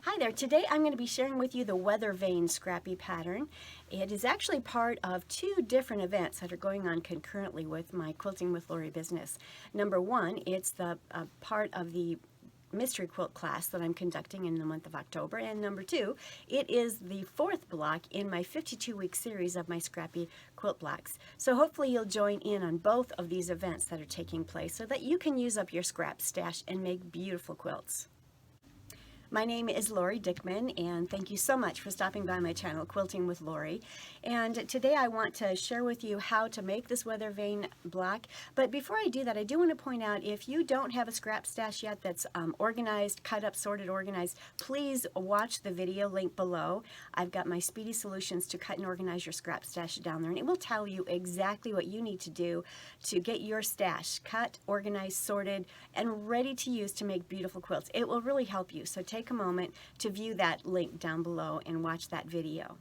Hi there. Today I'm going to be sharing with you the Weathervane Scrappy pattern. It is actually part of two different events that are going on concurrently with my Quilting with Lori business. Number one, it's the part of the Mystery Quilt class that I'm conducting in the month of October, and number two, it is the fourth block in my 52-week series of my Scrappy quilt blocks. So hopefully you'll join in on both of these events that are taking place so that you can use up your scrap stash and make beautiful quilts. My name is Lori Dickman, and thank you so much for stopping by my channel, Quilting with Lori. And today I want to share with you how to make this Weathervane block. But before I do that, I do want to point out, if you don't have a scrap stash yet that's organized, cut up, sorted, organized, please watch the video link below. I've got my speedy solutions to cut and organize your scrap stash down there, and it will tell you exactly what you need to do to get your stash cut, organized, sorted, and ready to use to make beautiful quilts. It will really help you. So take a moment to view that link down below and watch that video.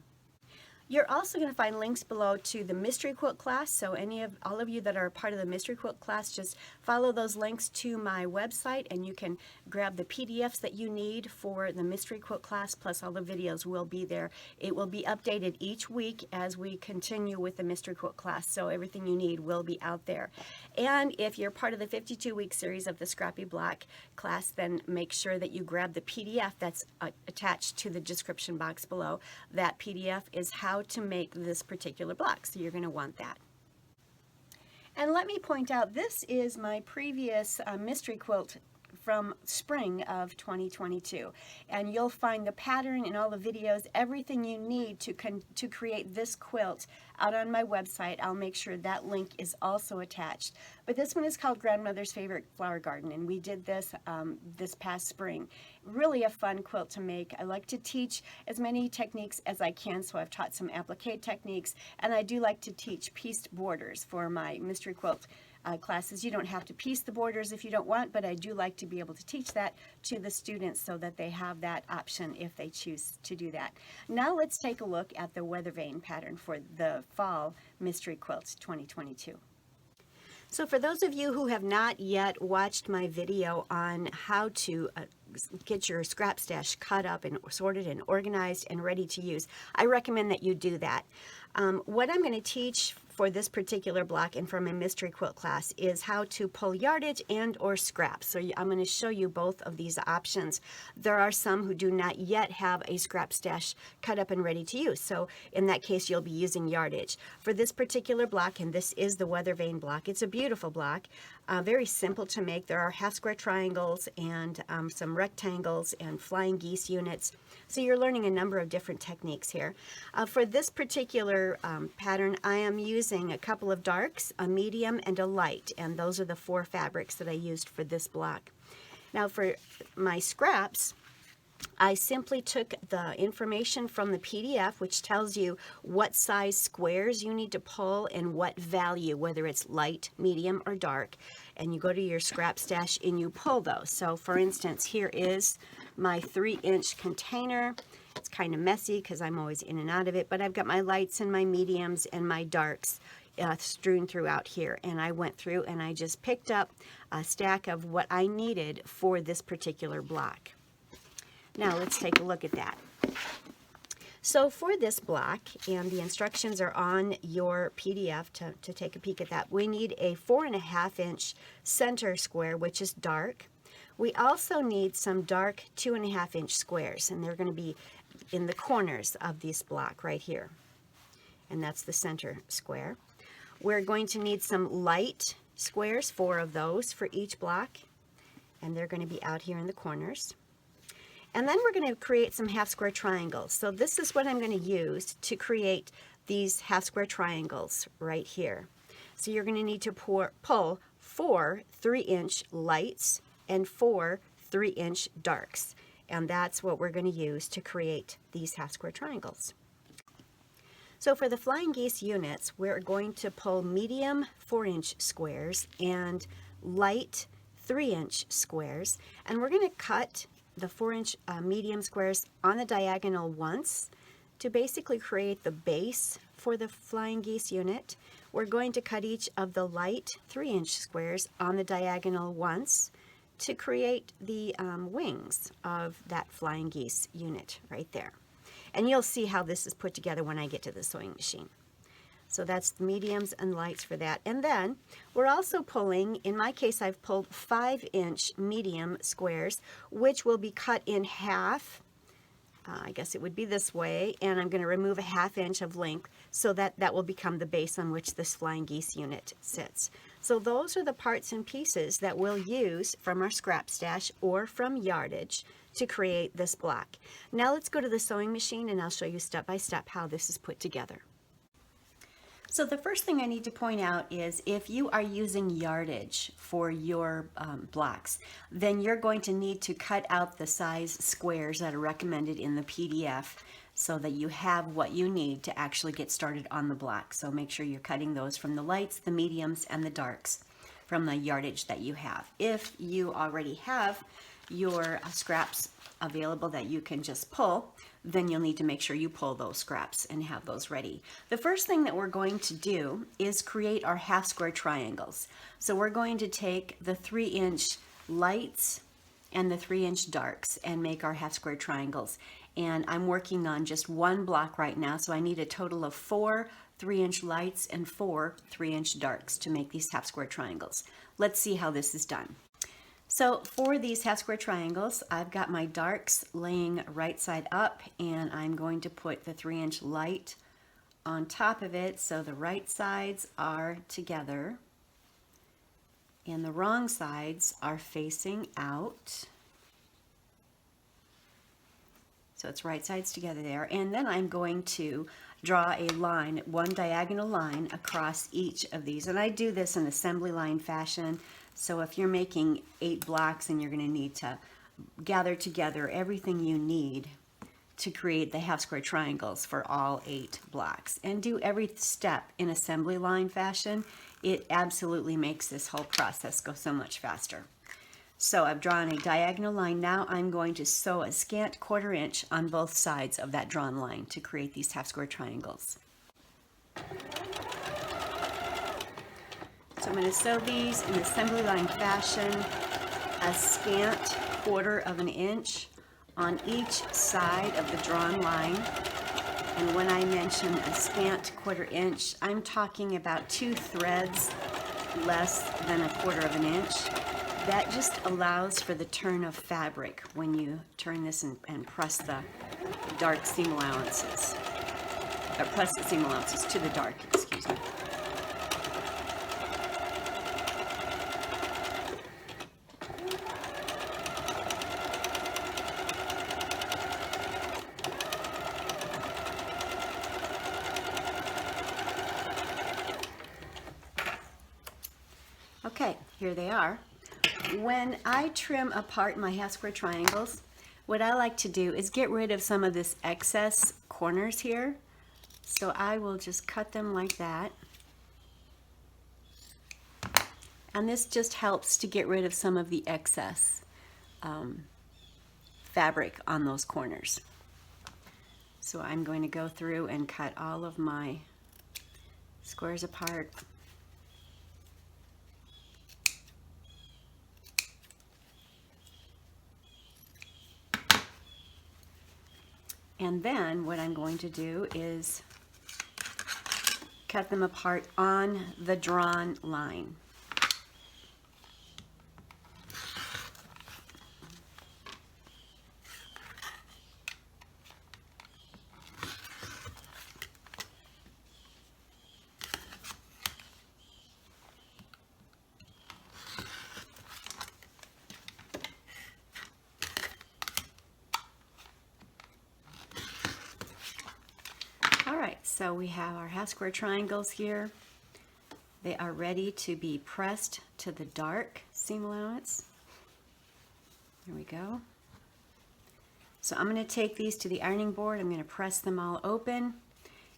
You're also going to find links below to the Mystery Quilt Class, so all of you that are part of the Mystery Quilt Class, just follow those links to my website and you can grab the PDFs that you need for the Mystery Quilt Class, plus all the videos will be there. It will be updated each week as we continue with the Mystery Quilt Class, so everything you need will be out there. And if you're part of the 52-week series of the Scrappy Block class, then make sure that you grab the PDF that's attached to the description box below. That PDF is how to make this particular block, so you're going to want that. And let me point out, this is my previous mystery quilt from spring of 2022, and you'll find the pattern and all the videos, everything you need to create this quilt out on my website. I'll make sure that link is also attached. But this one is called Grandmother's Favorite Flower Garden, and we did this this past spring. Really a fun quilt to make. I like to teach as many techniques as I can, so I've taught some applique techniques, and I do like to teach pieced borders for my mystery quilt classes. You don't have to piece the borders if you don't want, but I do like to be able to teach that to the students so that they have that option if they choose to do that. Now let's take a look at the Weathervane pattern for the Fall Mystery Quilts 2022. So for those of you who have not yet watched my video on how to get your scrap stash cut up and sorted and organized and ready to use, I recommend that you do that. What I'm going to teach for this particular block and for my mystery quilt class is how to pull yardage and or scrap. So I'm going to show you both of these options. There are some who do not yet have a scrap stash cut up and ready to use, so in that case you'll be using yardage. For this particular block, and this is the Weathervane block, it's a beautiful block, very simple to make. There are half square triangles and some rectangles and flying geese units. So you're learning a number of different techniques here. For this particular pattern, I am using a couple of darks, a medium, and a light, and those are the four fabrics that I used for this block. Now for my scraps, I simply took the information from the PDF, which tells you what size squares you need to pull and what value, whether it's light, medium, or dark, and you go to your scrap stash and you pull those. So for instance, here is my 3-inch container. It's kind of messy because I'm always in and out of it, but I've got my lights and my mediums and my darks strewn throughout here, and I went through and I just picked up a stack of what I needed for this particular block. Now let's take a look at that. So for this block, and the instructions are on your PDF to take a peek at that, we need a 4.5-inch center square, which is dark. We also need some dark 2.5-inch squares, and they're going to be in the corners of this block right here. And that's the center square. We're going to need some light squares, 4 of those for each block, and they're going to be out here in the corners. And then we're going to create some half square triangles. So this is what I'm going to use to create these half square triangles right here. So you're going to need to pull 4 3-inch lights and 4 3-inch darks. And that's what we're going to use to create these half square triangles. So for the flying geese units, we're going to pull medium 4-inch squares and light 3-inch squares. And we're going to cut the 4-inch medium squares on the diagonal once to basically create the base for the flying geese unit. We're going to cut each of the light 3-inch squares on the diagonal once to create the wings of that flying geese unit right there. And you'll see how this is put together when I get to the sewing machine. So that's the mediums and lights for that. And then we're also pulling, in my case I've pulled 5-inch medium squares, which will be cut in half. I guess it would be this way, and I'm going to remove a 1/2 inch of length so that will become the base on which this flying geese unit sits. So those are the parts and pieces that we'll use from our scrap stash or from yardage to create this block. Now let's go to the sewing machine and I'll show you step by step how this is put together. So the first thing I need to point out is if you are using yardage for your blocks, then you're going to need to cut out the size squares that are recommended in the PDF so that you have what you need to actually get started on the block. So make sure you're cutting those from the lights, the mediums, and the darks from the yardage that you have. If you already have your scraps available that you can just pull, then you'll need to make sure you pull those scraps and have those ready. The first thing that we're going to do is create our half square triangles. So we're going to take the 3-inch lights and the 3-inch darks and make our half square triangles. And I'm working on just one block right now, so I need a total of 4 3-inch lights and 4 3-inch darks to make these half square triangles. Let's see how this is done. So for these half square triangles, I've got my darks laying right side up, and I'm going to put the 3-inch light on top of it so the right sides are together and the wrong sides are facing out. So it's right sides together there. And then I'm going to draw a line, one diagonal line across each of these. And I do this in assembly line fashion. So if you're making 8 blocks and you're going to need to gather together everything you need to create the half square triangles for all 8 blocks and do every step in assembly line fashion, it absolutely makes this whole process go so much faster. So I've drawn a diagonal line. Now I'm going to sew a scant 1/4 inch on both sides of that drawn line to create these half square triangles. So I'm going to sew these in assembly line fashion, a scant 1/4 inch on each side of the drawn line. And when I mention a scant 1/4 inch, I'm talking about 2 threads less than a 1/4 inch. That just allows for the turn of fabric when you turn this and press the dark seam allowances, or press the seam allowances to the dark, excuse me. Okay, here they are. When I trim apart my half square triangles, what I like to do is get rid of some of this excess corners here. So I will just cut them like that. And this just helps to get rid of some of the excess fabric on those corners. So I'm going to go through and cut all of my squares apart. And then what I'm going to do is cut them apart on the drawn line. So we have our half square triangles here. They are ready to be pressed to the dark seam allowance. There we go. So I'm going to take these to the ironing board. I'm going to press them all open,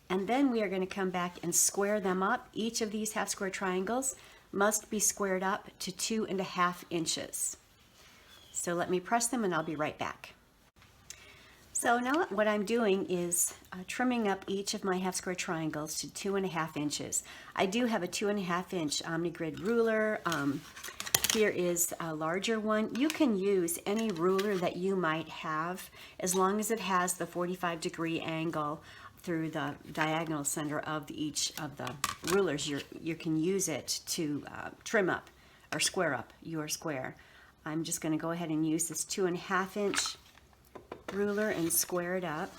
and then we are going to come back and square them up. Each of these half square triangles must be squared up to 2.5 inches. So let me press them and I'll be right back. So now what I'm doing is trimming up each of my half square triangles to 2.5 inches. I do have a 2.5 inch OmniGrid ruler. Here is a larger one. You can use any ruler that you might have as long as it has the 45-degree angle through the diagonal center of each of the rulers. You can use it to trim up or square up your square. I'm just going to go ahead and use this 2.5 inch ruler and square it up.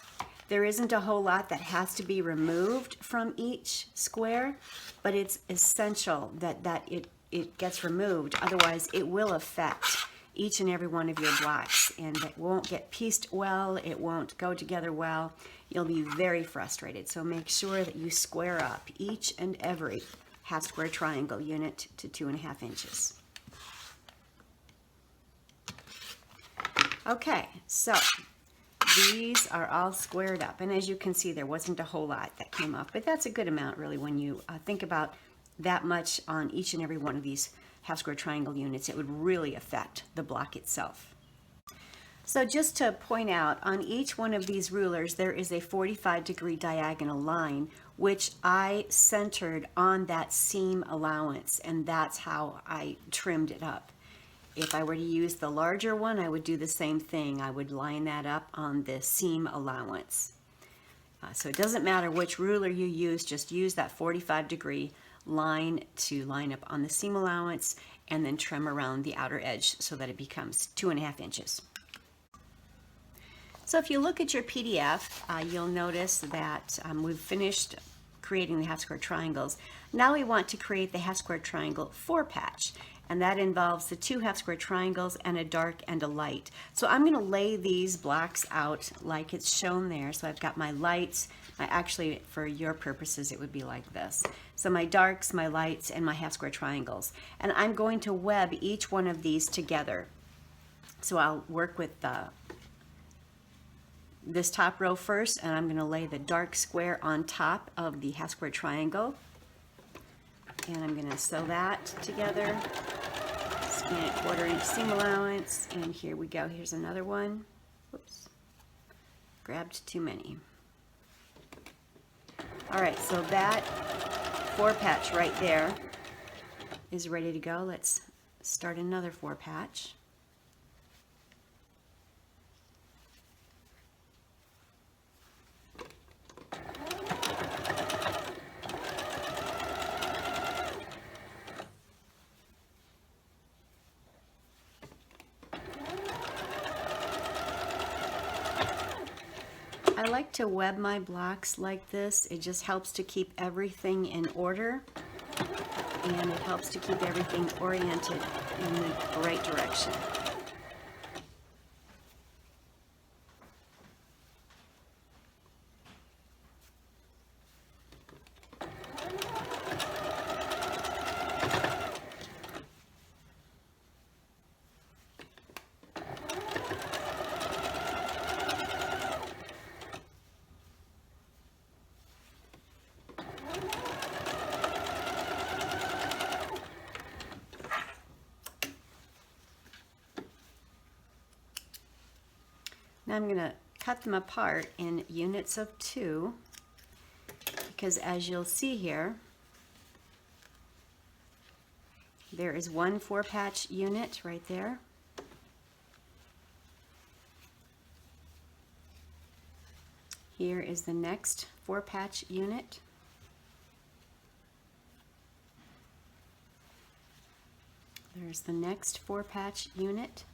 There isn't a whole lot that has to be removed from each square, but it's essential that it gets removed. Otherwise, it will affect each and every one of your blocks, and it won't get pieced well, it won't go together well. You'll be very frustrated. So make sure that you square up each and every half square triangle unit to 2.5 inches. Okay, so these are all squared up, and as you can see, there wasn't a whole lot that came off, but that's a good amount really when you think about that much on each and every one of these half square triangle units. It would really affect the block itself. So just to point out, on each one of these rulers there is a 45-degree diagonal line which I centered on that seam allowance, and that's how I trimmed it up. If I were to use the larger one, I would do the same thing. I would line that up on the seam allowance. So it doesn't matter which ruler you use, just use that 45-degree line to line up on the seam allowance and then trim around the outer edge so that it becomes 2.5 inches. So if you look at your PDF, you'll notice that we've finished creating the half square triangles. Now we want to create the half square triangle 4-patch. And that involves the 2 half square triangles and a dark and a light. So I'm going to lay these blocks out like it's shown there. So I've got my lights. Actually, for your purposes, it would be like this. So my darks, my lights, and my half square triangles. And I'm going to web each one of these together. So I'll work with this top row first, and I'm going to lay the dark square on top of the half square triangle. And I'm going to sew that together. Scan it 1/4 inch seam allowance, and here we go. Here's another one. Whoops, grabbed too many. All right, so that 4-patch right there is ready to go. Let's start another 4-patch. I like to web my blocks like this. It just helps to keep everything in order, and it helps to keep everything oriented in the right direction. Now I'm going to cut them apart in units of 2, because as you'll see here, there is one 4-patch unit right there. Here is the next 4-patch unit. There's the next 4-patch unit.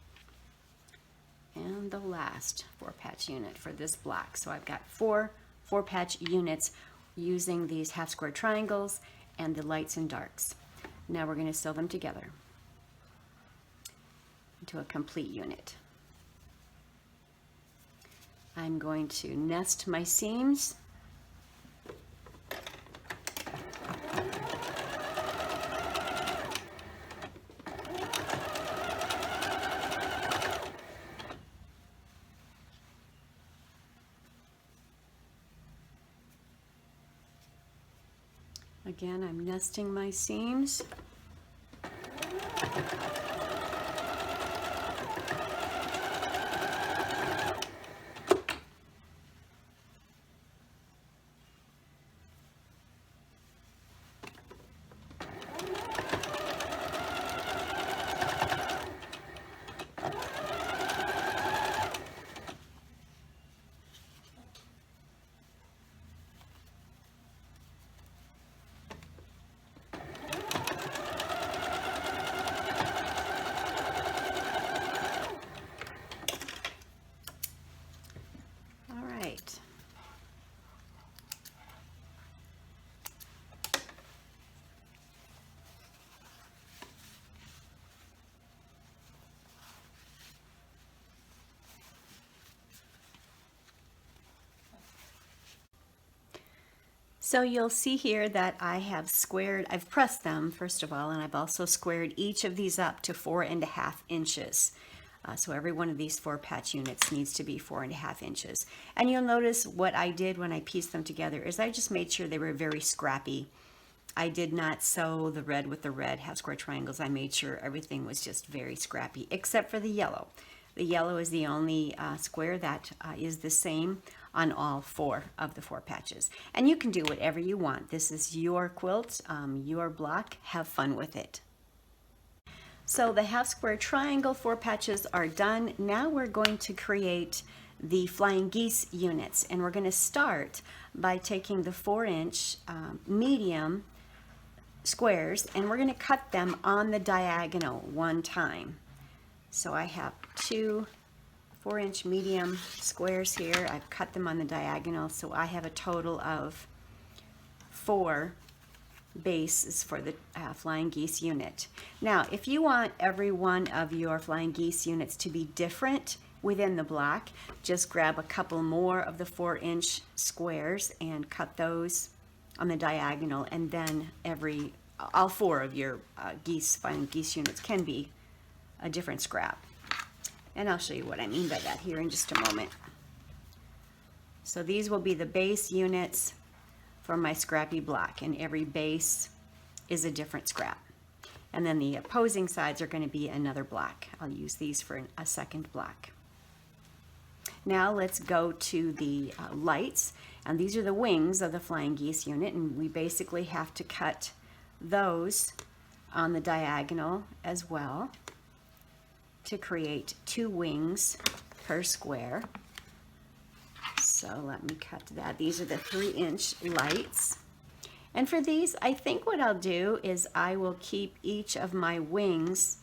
And the last 4-patch unit for this block. So I've got 4 4-patch units using these half square triangles and the lights and darks. Now we're going to sew them together into a complete unit. I'm going to nest my seams. Again, I'm nesting my seams. So you'll see here that I have squared, I've pressed them first of all, and I've also squared each of these up to 4.5 inches. So every one of these 4 patch units needs to be 4.5 inches. And you'll notice what I did when I pieced them together is I just made sure they were very scrappy. I did not sew the red with the red half square triangles. I made sure everything was just very scrappy, except for the yellow. The yellow is the only square that is the same on all 4 of the 4 patches. And you can do whatever you want. This is your quilt, your block. Have fun with it. So the half square triangle 4 patches are done. Now we're going to create the flying geese units, and we're going to start by taking the 4-inch medium squares, and we're going to cut them on the diagonal one time. So I have 2 4-inch medium squares here. I've cut them on the diagonal, so I have a total of 4 bases for the flying geese unit. Now, if you want every one of your flying geese units to be different within the block, just grab a couple more of the 4-inch squares and cut those on the diagonal, and then all 4 of your flying geese units can be a different scrap. And I'll show you what I mean by that here in just a moment. So these will be the base units for my Scrappy block, and every base is a different scrap. And then the opposing sides are going to be another block. I'll use these for a second block. Now let's go to the lights, and these are the wings of the flying geese unit, and we basically have to cut those on the diagonal as well to create 2 wings per square. So let me cut that. These are the 3-inch lights. And for these, I think what I'll do is I will keep each of my wings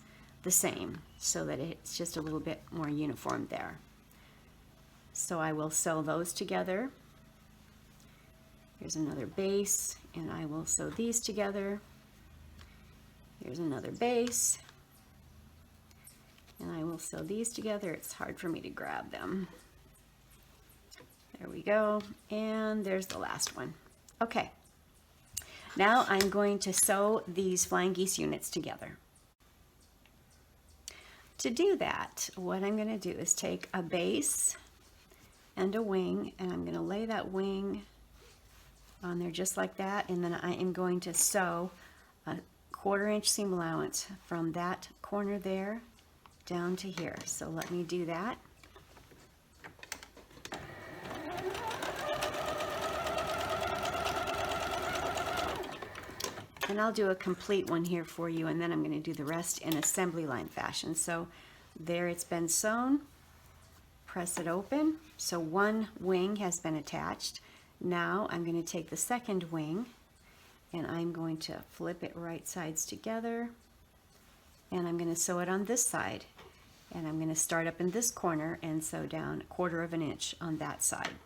the same so that it's just a little bit more uniform there. So I will sew those together. Here's another base, and I will sew these together. Here's another base, and I will sew these together. It's hard for me to grab them. There we go, and there's the last one. Okay, now I'm going to sew these flying geese units together. To do that, what I'm going to do is take a base and a wing, and I'm going to lay that wing on there just like that, and then I am going to sew a 1/4-inch seam allowance from that corner there down to here. So let me do that. And I'll do a complete one here for you, and then I'm going to do the rest in assembly line fashion. So there it's been sewn. Press it open. So one wing has been attached. Now I'm going to take the second wing, and I'm going to flip it right sides together, and I'm going to sew it on this side, and I'm going to start up in this corner and sew down 1/4 of an inch on that side.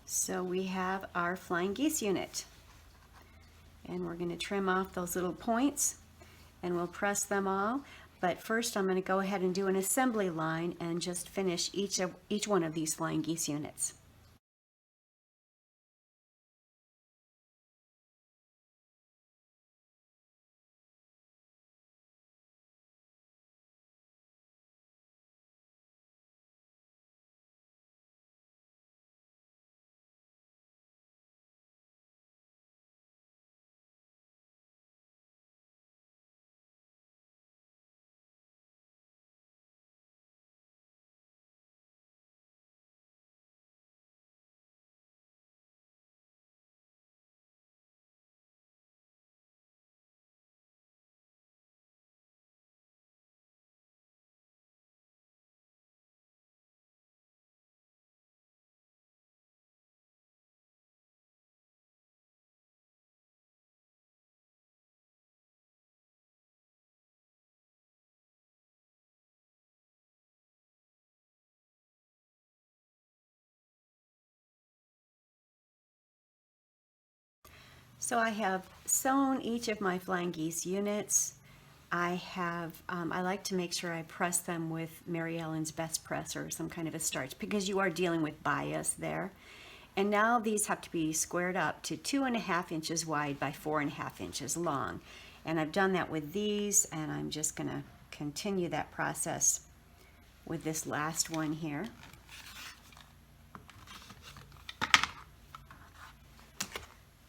So we have our flying geese unit, and we're going to trim off those little points, and we'll press them all. But first I'm going to go ahead and do an assembly line and just finish each one of these flying geese units. So I have sewn each of my Flying Geese units. I like to make sure I press them with Mary Ellen's Best Press or some kind of a starch, because you are dealing with bias there. And now these have to be squared up to 2.5 inches wide by 4.5 inches long. And I've done that with these, and I'm just going to continue that process with this last one here.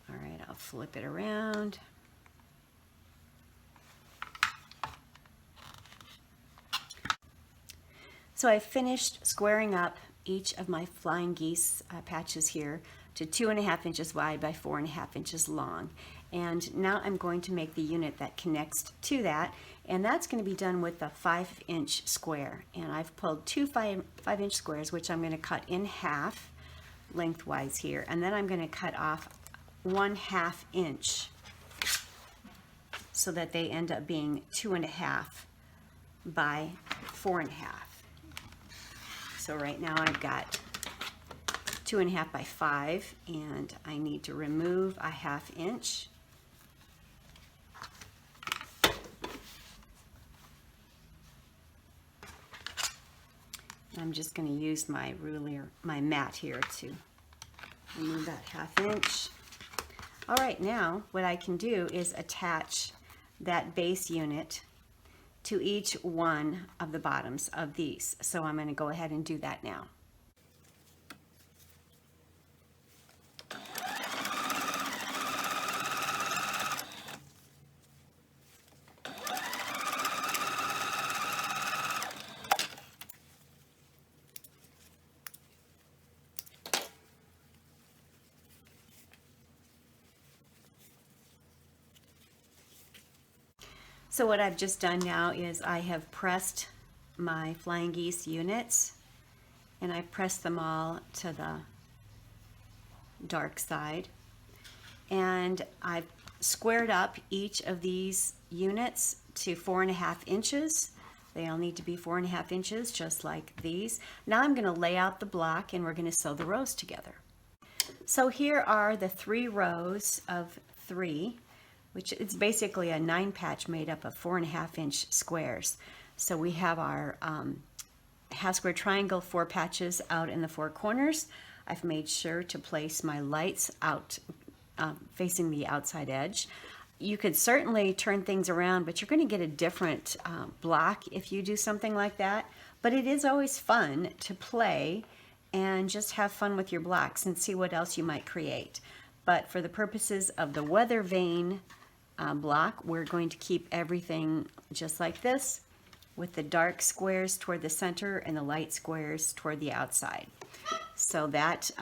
All right, I'll flip it around. So I finished squaring up each of my Flying Geese patches here to 2.5 inches wide by 4.5 inches long. And now I'm going to make the unit that connects to that, and that's going to be done with a 5-inch square. And I've pulled two 5-inch squares, which I'm going to cut in half lengthwise here, and then I'm going to cut off 1/2 inch so that they end up being 2.5 by 4.5. So right now I've got 2.5 by 5, and I need to remove a 1/2 inch. I'm just going to use my ruler, my mat here, to remove that 1/2 inch. All right, now what I can do is attach that base unit to each one of the bottoms of these. So I'm going to go ahead and do that now. So what I've just done now is I have pressed my Flying Geese units, and I pressed them all to the dark side, and I've squared up each of these units to 4.5 inches. They all need to be 4.5 inches, just like these. Now I'm going to lay out the block, and we're going to sew the rows together. So here are the 3 rows of 3, which is basically a 9 patch made up of 4.5 inch squares. So we have our half square triangle 4 patches out in the 4 corners. I've made sure to place my lights out facing the outside edge. You could certainly turn things around, but you're going to get a different block if you do something like that. But it is always fun to play and just have fun with your blocks and see what else you might create. But for the purposes of the Weathervane block, we're going to keep everything just like this, with the dark squares toward the center and the light squares toward the outside. So that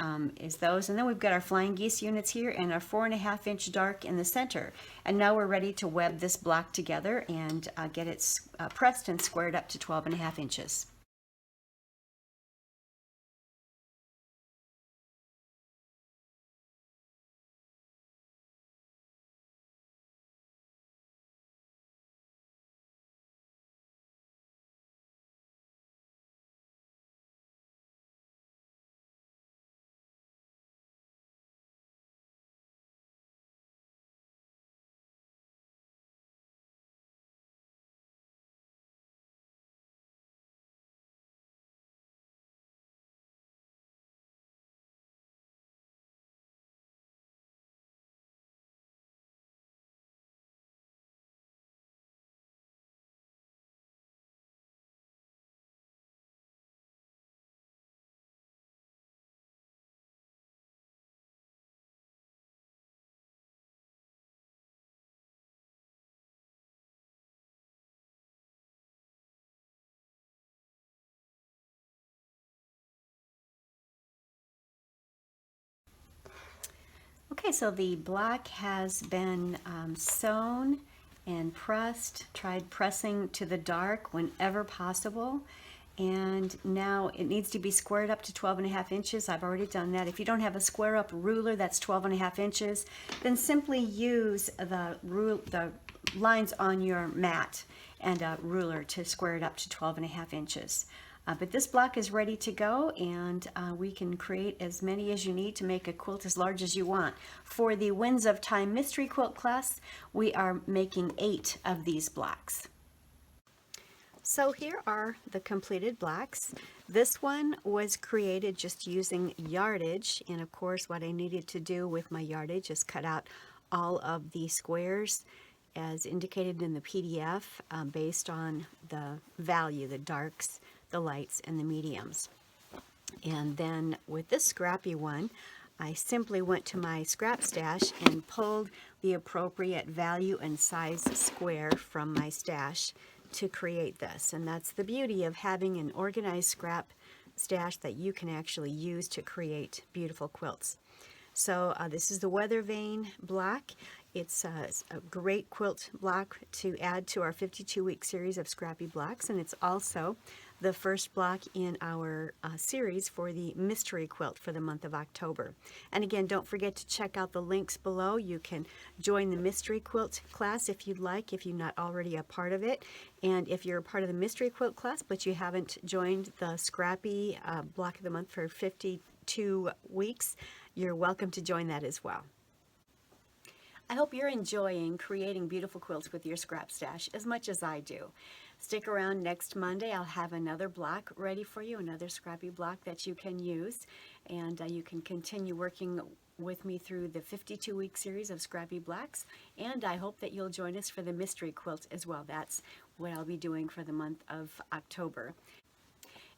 is those. And then we've got our Flying Geese units here and our 4.5 inch dark in the center. And now we're ready to web this block together and get it pressed and squared up to 12.5 inches. Okay, so the block has been sewn and pressed. Tried pressing to the dark whenever possible. And now it needs to be squared up to 12.5 inches. I've already done that. If you don't have a square up ruler that's 12.5 inches, then simply use the lines on your mat and a ruler to square it up to 12.5 inches. But this block is ready to go, and we can create as many as you need to make a quilt as large as you want. For the Winds of Time Mystery Quilt class, we are making 8 of these blocks. So here are the completed blocks. This one was created just using yardage, and of course what I needed to do with my yardage is cut out all of the squares as indicated in the PDF based on the value, the darks, the lights, and the mediums. And then with this Scrappy one, I simply went to my scrap stash and pulled the appropriate value and size square from my stash to create this. And that's the beauty of having an organized scrap stash that you can actually use to create beautiful quilts. So this is the Weathervane Block. It's a great quilt block to add to our 52-week series of Scrappy blocks, and it's also the first block in our series for the Mystery Quilt for the month of October. And again, don't forget to check out the links below. You can join the Mystery Quilt class if you'd like, if you're not already a part of it. And if you're a part of the Mystery Quilt class, but you haven't joined the Scrappy block of the month for 52 weeks, you're welcome to join that as well. I hope you're enjoying creating beautiful quilts with your scrap stash as much as I do. Stick around next Monday. I'll have another block ready for you, another Scrappy block that you can use, and you can continue working with me through the 52-week series of Scrappy blocks, and I hope that you'll join us for the Mystery Quilt as well. That's what I'll be doing for the month of October.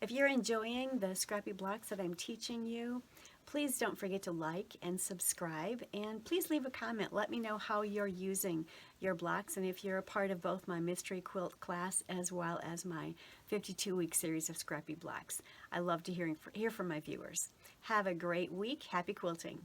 If you're enjoying the Scrappy blocks that I'm teaching you, please don't forget to like and subscribe, and please leave a comment. Let me know how you're using your blocks and if you're a part of both my Mystery Quilt class as well as my 52-week series of Scrappy blocks. I love to hear from my viewers. Have a great week. Happy quilting.